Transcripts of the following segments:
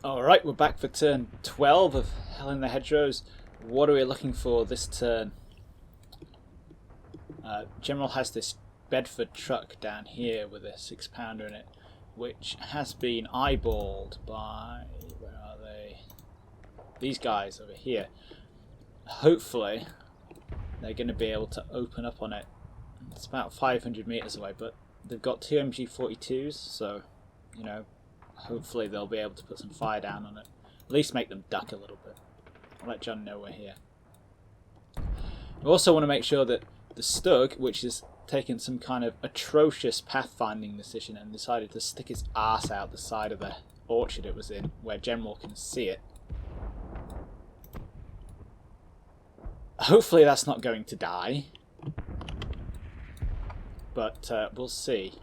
Alright, we're back for turn 12 of Hell in the Hedgerows. What are we looking for this turn? General has this Bedford truck down here with a 6-pounder in it, which has been eyeballed by, where are they? These guys over here. Hopefully they're going to be able to open up on it. It's about 500 meters away, but they've got two MG42s, so, you know, hopefully they'll be able to put some fire down on it. At least make them duck a little bit. I'll let John know we're here. We also want to make sure that the Stug, which has taken some kind of atrocious pathfinding decision and decided to stick its arse out the side of the orchard it was in, where General can see it. Hopefully that's not going to die. But we'll see.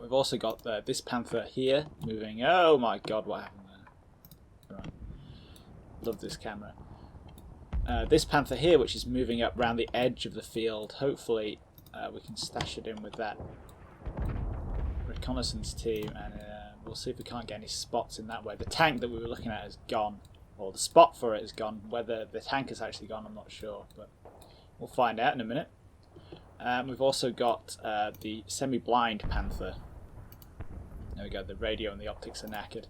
We've also got this Panther here moving. Oh my god, what happened there? Right. Love this camera. This Panther here, which is moving up around the edge of the field. Hopefully we can stash it in with that reconnaissance team, and we'll see if we can't get any spots in that way. The tank that we were looking at is gone, or the spot for it is gone. Whether the tank is actually gone, I'm not sure, but we'll find out in a minute. We've also got the semi-blind Panther. There we go, the radio and the optics are knackered.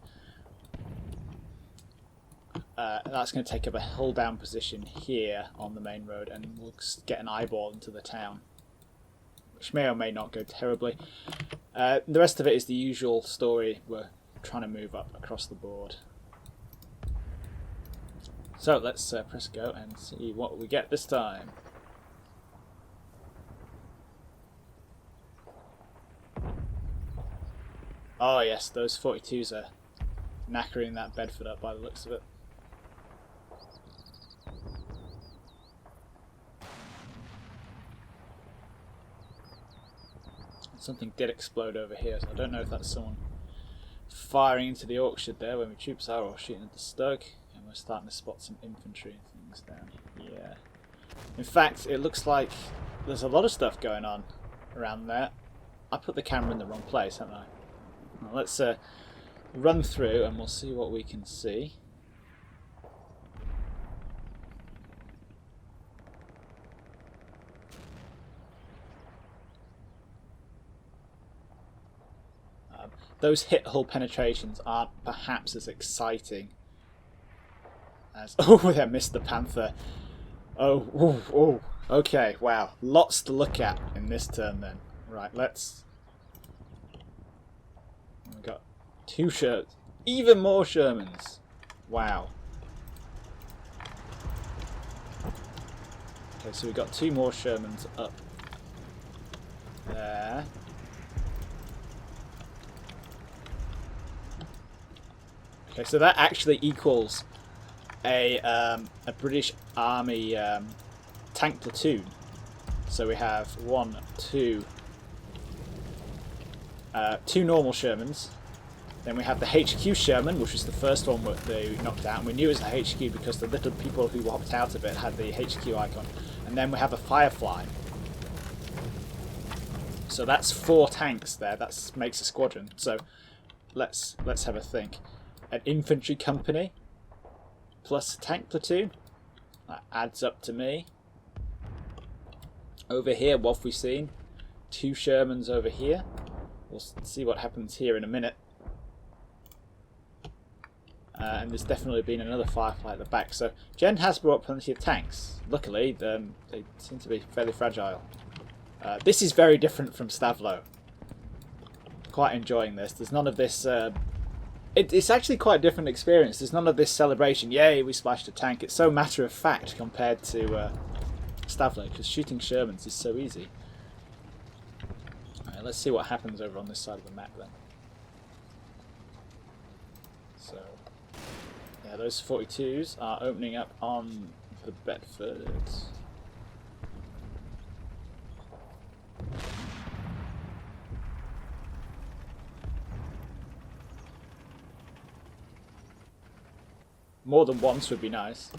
That's going to take up a hull-down position here on the main road, and we'll get an eyeball into the town, which may or may not go terribly. The rest of it is the usual story. We're trying to move up across the board. So let's press go and see what we get this time. Oh yes, those 42s are knackering that Bedford up by the looks of it. Something did explode over here, so I don't know if that's someone firing into the orchard there where my troops are, or shooting at the Stug. And we're starting to spot some infantry and things down here. In fact, it looks like there's a lot of stuff going on around there. I put the camera in the wrong place, haven't I? Well, let's run through and we'll see what we can see. Those hit hull penetrations aren't perhaps as exciting as... Oh, I missed the Panther. Oh, okay, wow. Lots to look at in this turn then. Right, let's... We've got two Shermans. Even more Shermans. Wow. Okay, so we've got two more Shermans up there. Okay, so that actually equals a British Army tank platoon. So we have two normal Shermans. Then we have the HQ Sherman, which was the first one that they knocked out. And we knew it was the HQ because the little people who hopped out of it had the HQ icon. And then we have a Firefly. So that's 4 tanks there. That makes a squadron. So let's have a think. An infantry company plus a tank platoon. That adds up to me. Over here, what have we seen? 2 Shermans over here. We'll see what happens here in a minute. And there's definitely been another Firefly at the back. So Jen has brought plenty of tanks. Luckily, they seem to be fairly fragile. This is very different from Stavelot. Quite enjoying this. There's none of this... It's actually quite a different experience. There's none of this celebration. Yay, we splashed a tank. It's so matter of fact compared to Stavelot, because shooting Shermans is so easy. Alright, let's see what happens over on this side of the map then. So, yeah, those 42s are opening up on the Bedford. More than once would be nice.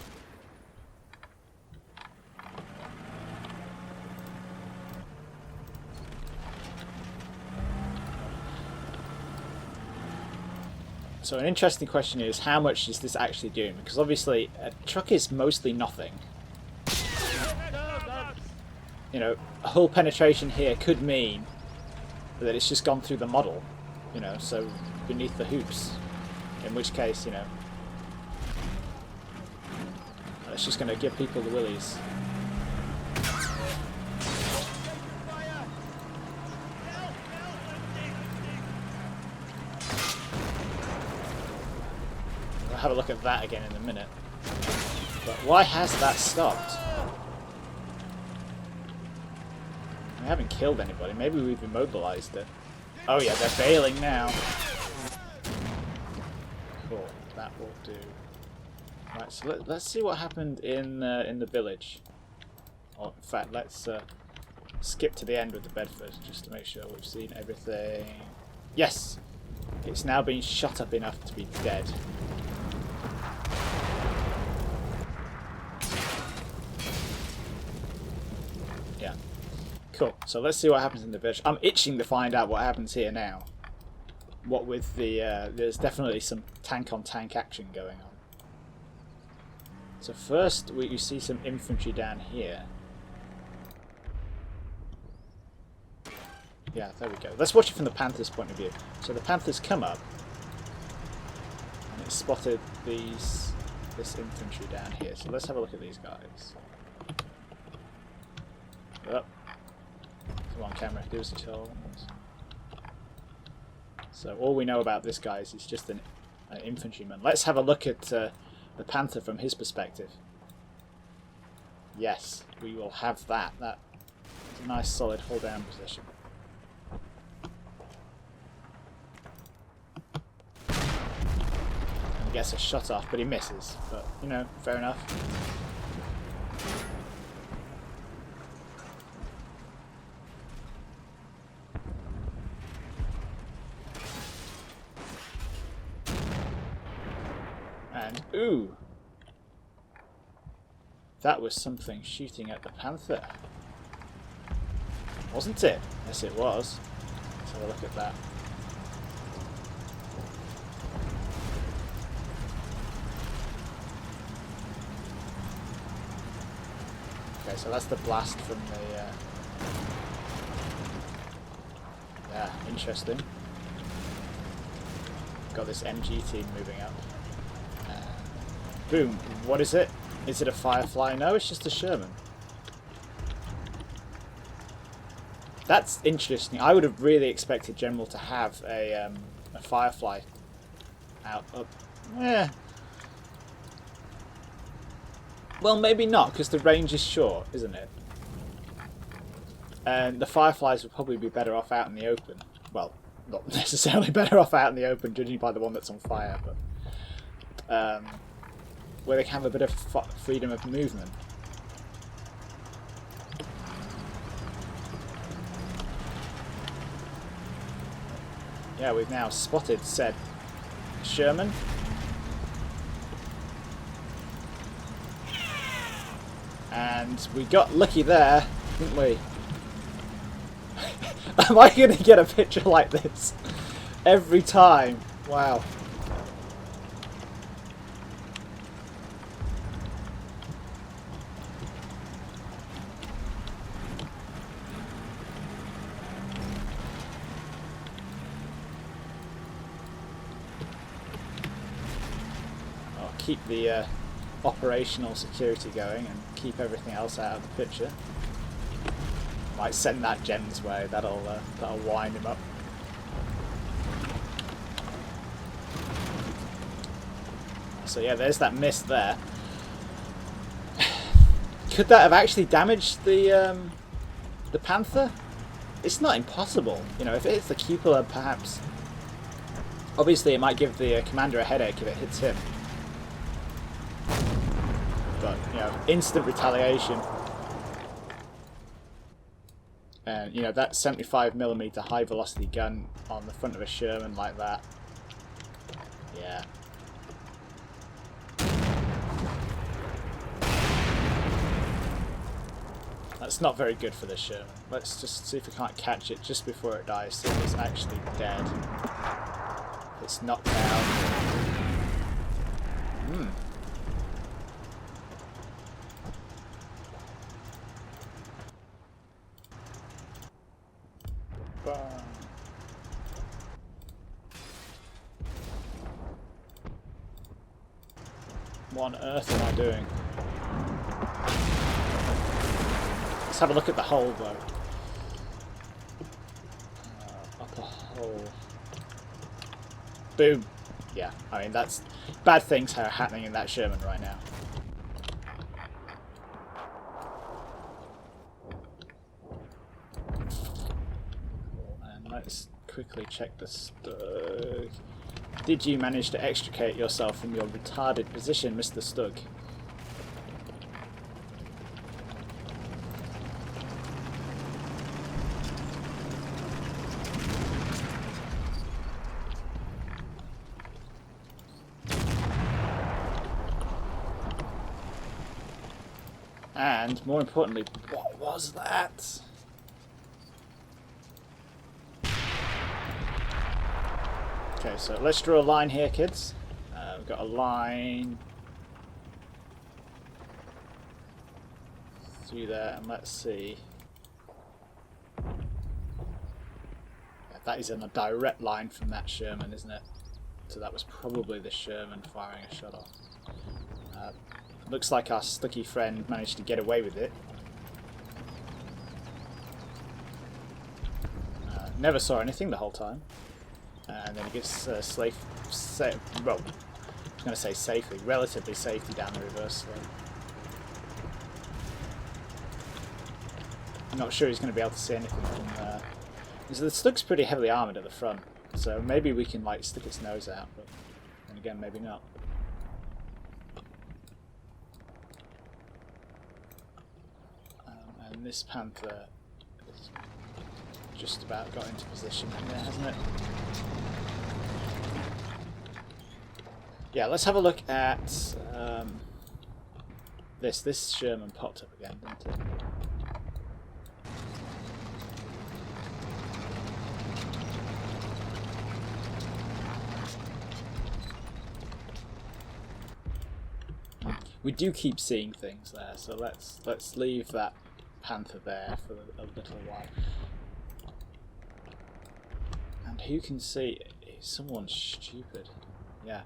So an interesting question is, how much is this actually doing? Because obviously a truck is mostly nothing. You know, a hull penetration here could mean that it's just gone through the model, you know, so beneath the hoops. In which case, you know, it's just going to give people the willies. We'll have a look at that again in a minute. But why has that stopped? We haven't killed anybody. Maybe we've immobilized it. Oh yeah, they're bailing now. Cool, that will do. Right, so let's see what happened in the village. Or in fact, let's skip to the end with the Bedford just to make sure we've seen everything. Yes, it's now been shot up enough to be dead. Yeah. Cool. So let's see what happens in the village. I'm itching to find out what happens here now. What with the there's definitely some tank-on-tank action going on. So first you see some infantry down here. Yeah, there we go. Let's watch it from the Panther's point of view. So the Panther's come up and it's spotted this infantry down here. So let's have a look at these guys. Oh. Come on, camera, give us a toll. So all we know about this guy is he's just an infantryman. Let's have a look at the Panther from his perspective. Yes, we will have that. That's a nice solid hold down position. And he gets a shot off, but he misses. But, you know, fair enough. And, ooh! That was something shooting at the Panther. Wasn't it? Yes, it was. Let's have a look at that. Okay, so that's the blast from the... Yeah, interesting. Got this MG team moving up. Boom. What is it? Is it a Firefly? No, it's just a Sherman. That's interesting. I would have really expected General to have a Firefly out up. Yeah. Well, maybe not, because the range is short, isn't it? And the Fireflies would probably be better off out in the open. Well, not necessarily better off out in the open, judging by the one that's on fire, but where they can have a bit of freedom of movement. Yeah, we've now spotted said Sherman. And we got lucky there, didn't we? Am I going to get a picture like this every time? Wow. I'll keep the operational security going and keep everything else out of the picture. Might send that Jen's way. That'll wind him up. So yeah, there's that miss there. Could that have actually damaged the Panther? It's not impossible. You know, if it hits the cupola, perhaps. Obviously, it might give the commander a headache if it hits him. But you know, instant retaliation. And you know, that 75mm high velocity gun on the front of a Sherman like that. Yeah. That's not very good for this Sherman. Let's just see if we can't catch it just before it dies, see if it's actually dead. It's knocked down. Hmm. What on earth am I doing? Let's have a look at the hole though. Upper hole. Boom. Yeah, I mean that's bad things are happening in that Sherman right now. And let's quickly check the Stug. Did you manage to extricate yourself from your retarded position, Mr. Stug? And, more importantly, what was that? Okay, so let's draw a line here, kids. We've got a line through there, and let's see. Yeah, that is in a direct line from that Sherman, isn't it? So that was probably the Sherman firing a shot off. Looks like our Stucky friend managed to get away with it. Never saw anything the whole time. And then he gets well, I was going to say safely, relatively safely down the reverse slope. I'm not sure he's going to be able to see anything from there. So the Stug's pretty heavily armoured at the front, so maybe we can like stick its nose out, but then again, maybe not. And this Panther has just about got into position here, hasn't it? Yeah, let's have a look at this. This Sherman popped up again, didn't it? We do keep seeing things there, so let's leave that Panther there for a little while. And who can see? Someone stupid. Yeah.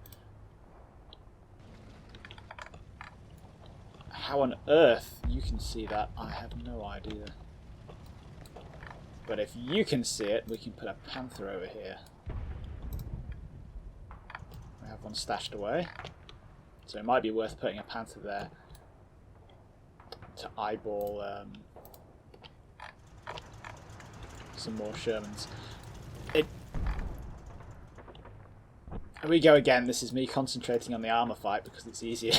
How on earth you can see that, I have no idea. But if you can see it, we can put a Panther over here. We have one stashed away. So it might be worth putting a Panther there to eyeball some more Shermans. Here we go again. This is me concentrating on the armour fight because it's easier.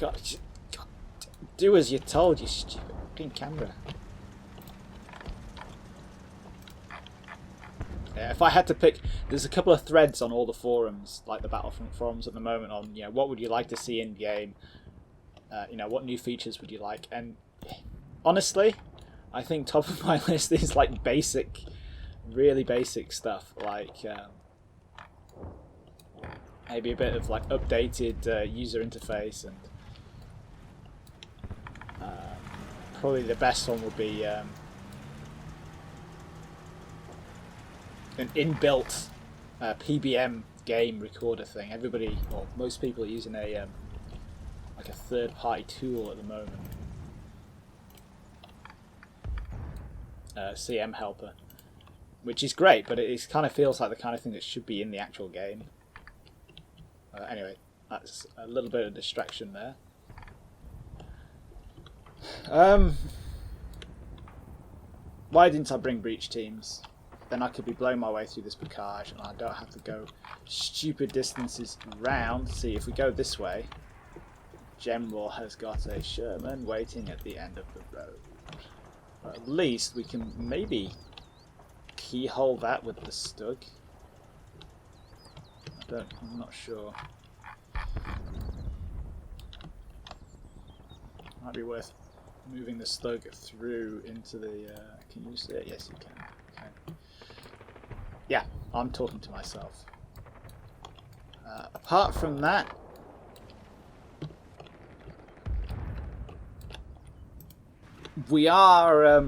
God, do as you're told, you stupid fucking camera. Yeah, if I had to pick, there's a couple of threads on all the forums, like the Battlefront forums at the moment, on what would you like to see in game, what new features would you like, and honestly, I think top of my list is like basic, really basic stuff, like maybe a bit of like updated user interface, and probably the best one would be an inbuilt PBM game recorder thing. Everybody, or most people, are using a like a third-party tool at the moment, CM Helper, which is great, but it kind of feels like the kind of thing that should be in the actual game. Anyway, that's a little bit of distraction there. Why didn't I bring breach teams? Then I could be blowing my way through this Bocage and I don't have to go stupid distances round. See, if we go this way, General has got a Sherman waiting at the end of the road. Or at least we can maybe keyhole that with the Stug. I'm not sure. Might be worth moving the Stug through into the... can you see it? Yes, you can. Okay. Yeah, I'm talking to myself. Apart from that, we are,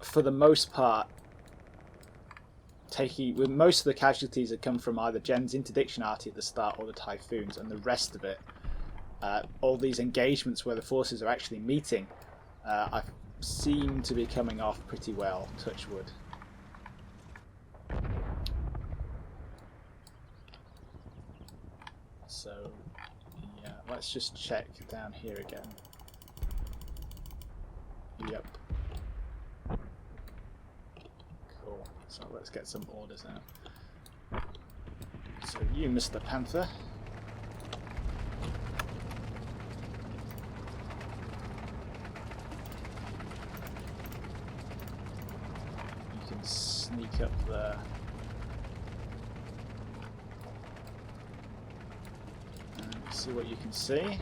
for the most part, with most of the casualties that come from either Jen's interdiction arty at the start or the typhoons, and the rest of it, all these engagements where the forces are actually meeting, I seem to be coming off pretty well, touch wood. So, yeah, let's just check down here again. Yep. Cool. So let's get some orders now. So you, Mr. Panther. You can sneak up there. And see what you can see.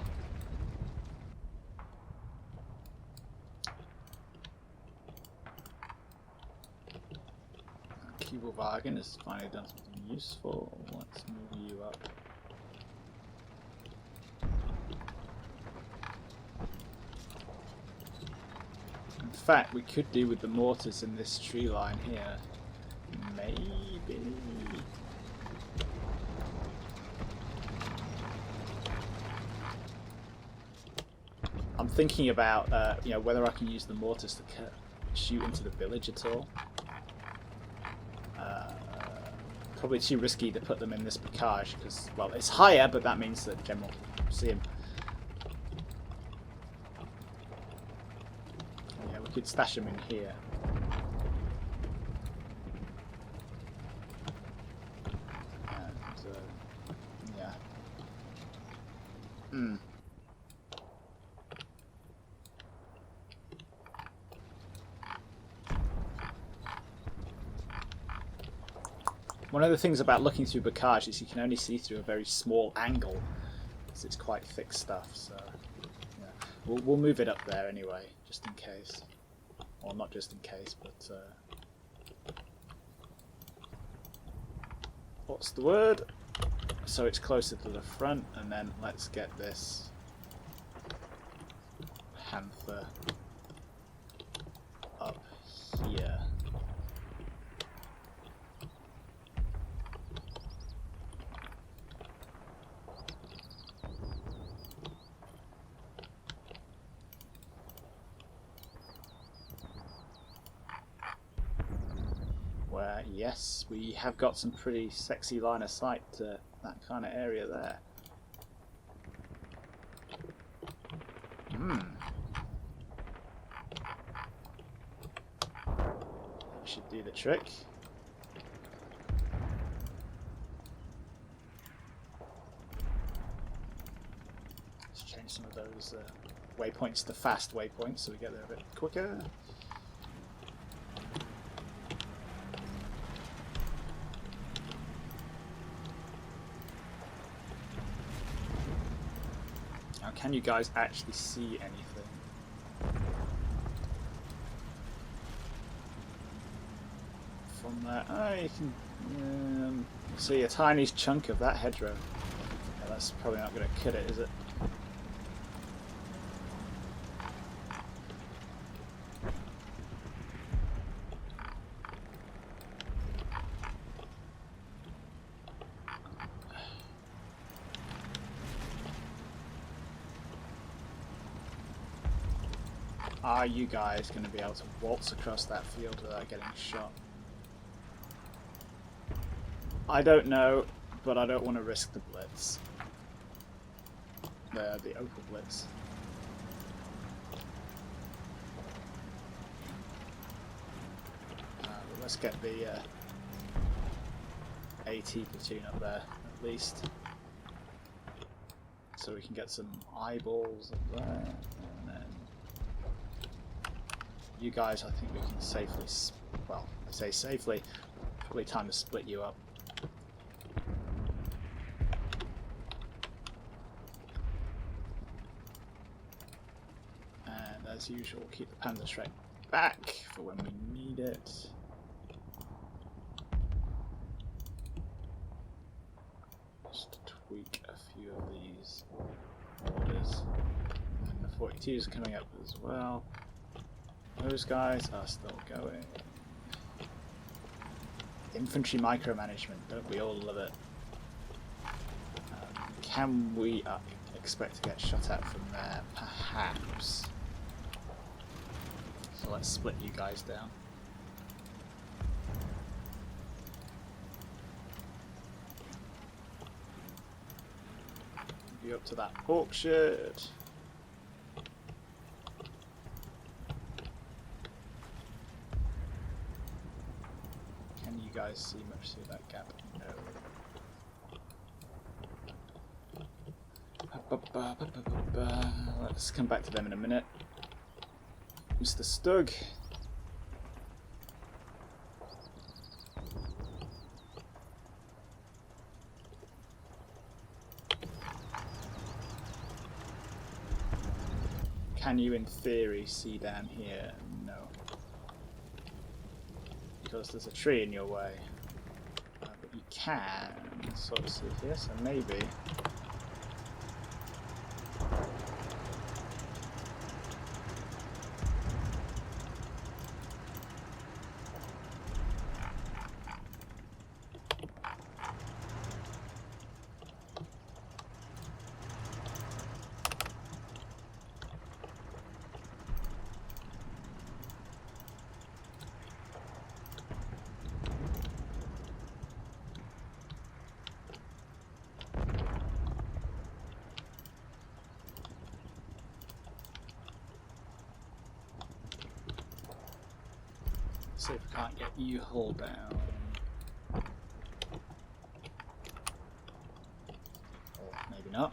Wagon has finally done something useful. Let's move you up. In fact, we could do with the mortars in this tree line here. Maybe. I'm thinking about whether I can use the mortars to shoot into the village at all. Probably too risky to put them in this Bocage because, well, it's higher, but that means that Jen will see him. Yeah, we could stash them in here. And, yeah. One of the things about looking through Bocage is you can only see through a very small angle, because it's quite thick stuff. So, yeah, we'll move it up there anyway, just in case. Well, not just in case, but what's the word? So it's closer to the front, and then let's get this Panther up here. Where, yes, we have got some pretty sexy line of sight to that kind of area there. That should do the trick. Let's change some of those waypoints to fast waypoints so we get there a bit quicker. Can you guys actually see anything from there? Oh, you can see a tiny chunk of that hedgerow. Yeah, that's probably not going to cut it, is it? Are you guys going to be able to waltz across that field without getting shot? I don't know, but I don't want to risk the blitz. The Opal blitz. But let's get the AT platoon up there, at least. So we can get some eyeballs up there. And then you guys, I think we can safely, well, I say safely, probably time to split you up. And as usual, keep the Panther straight back for when we need it. tweak a few of these orders. And the 42 is coming up as well. Those guys are still going. Infantry micromanagement, don't we all love it? Can we expect to get shot at from there? Perhaps. So let's split you guys down. You up to that orchard. Can you guys see much through that gap? No. Let's come back to them in a minute. Mr. Stug. Can you, in theory, see down here? No. Because there's a tree in your way. But you can sort of see here, so maybe. See if I can't get you hull down. Or maybe not.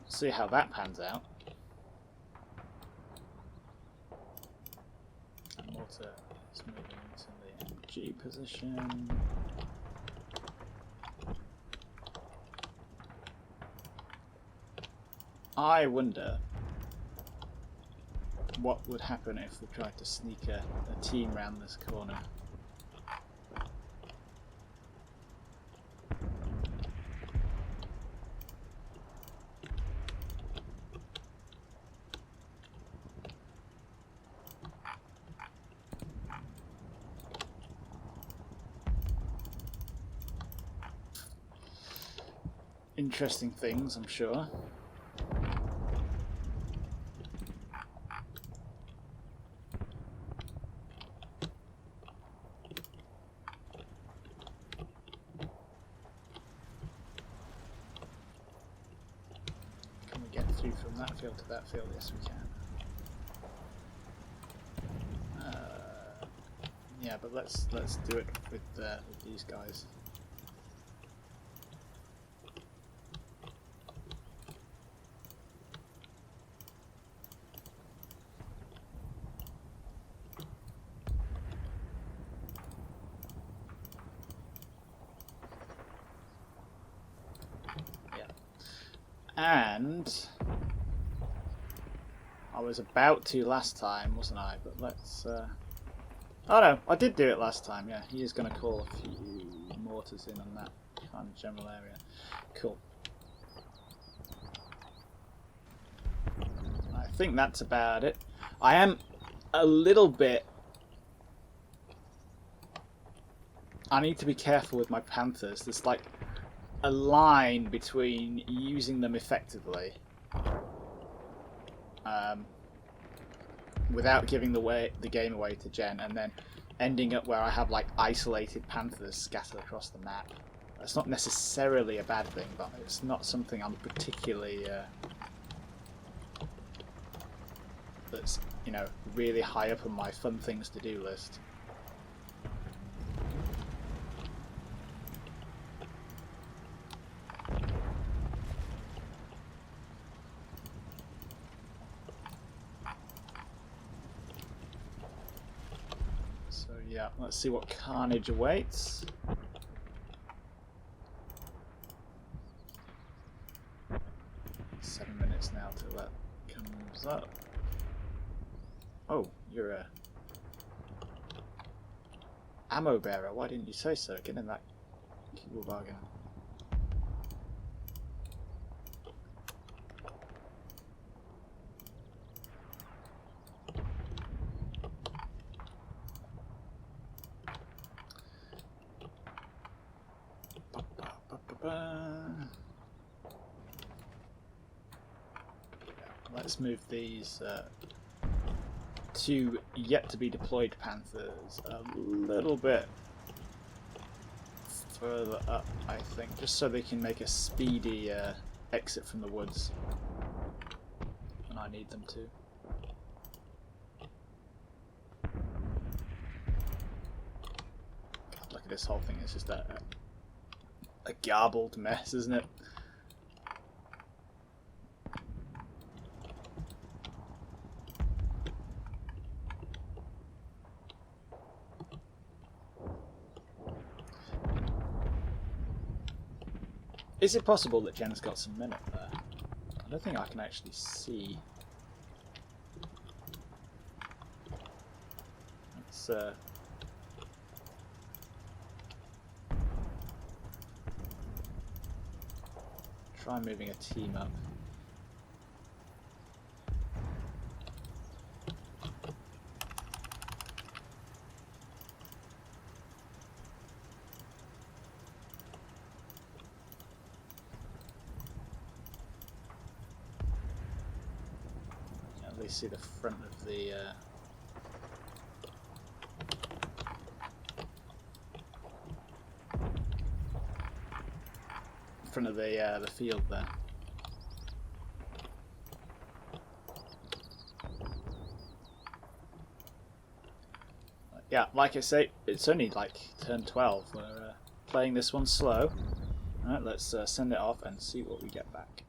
See how that pans out. And water is moving into the MG position. I wonder what would happen if we tried to sneak a team round this corner. Interesting things, I'm sure. Can we get through from that field to that field? Yes, we can. Yeah, but let's do it with these guys. And I was about to last time, wasn't I? But let's. Oh no, I did do it last time. Yeah, he is going to call a few mortars in on that kind of general area. Cool. I think that's about it. I am a little bit. I need to be careful with my Panthers. There's like a line between using them effectively without giving the game away to Jen, and then ending up where I have like isolated Panthers scattered across the map. That's not necessarily a bad thing, but it's not something I'm particularly that's, you know, really high up on my fun things to do list. yeah, let's see what carnage awaits. Seven minutes now till that comes up. Oh, you're a ammo bearer. Why didn't you say so? Get in that keyboard bargain. Let's move these two yet to be deployed Panthers a little bit further up, I think, just so they can make a speedy exit from the woods when I need them to. God, look at this whole thing, it's just a garbled mess, isn't it? Is it possible that Jen's got some men up there? I don't think I can actually see. Let's try moving a team up. At least see the front of the field there. Yeah, like I say, it's only like turn 12. We're playing this one slow. Alright, let's send it off and see what we get back.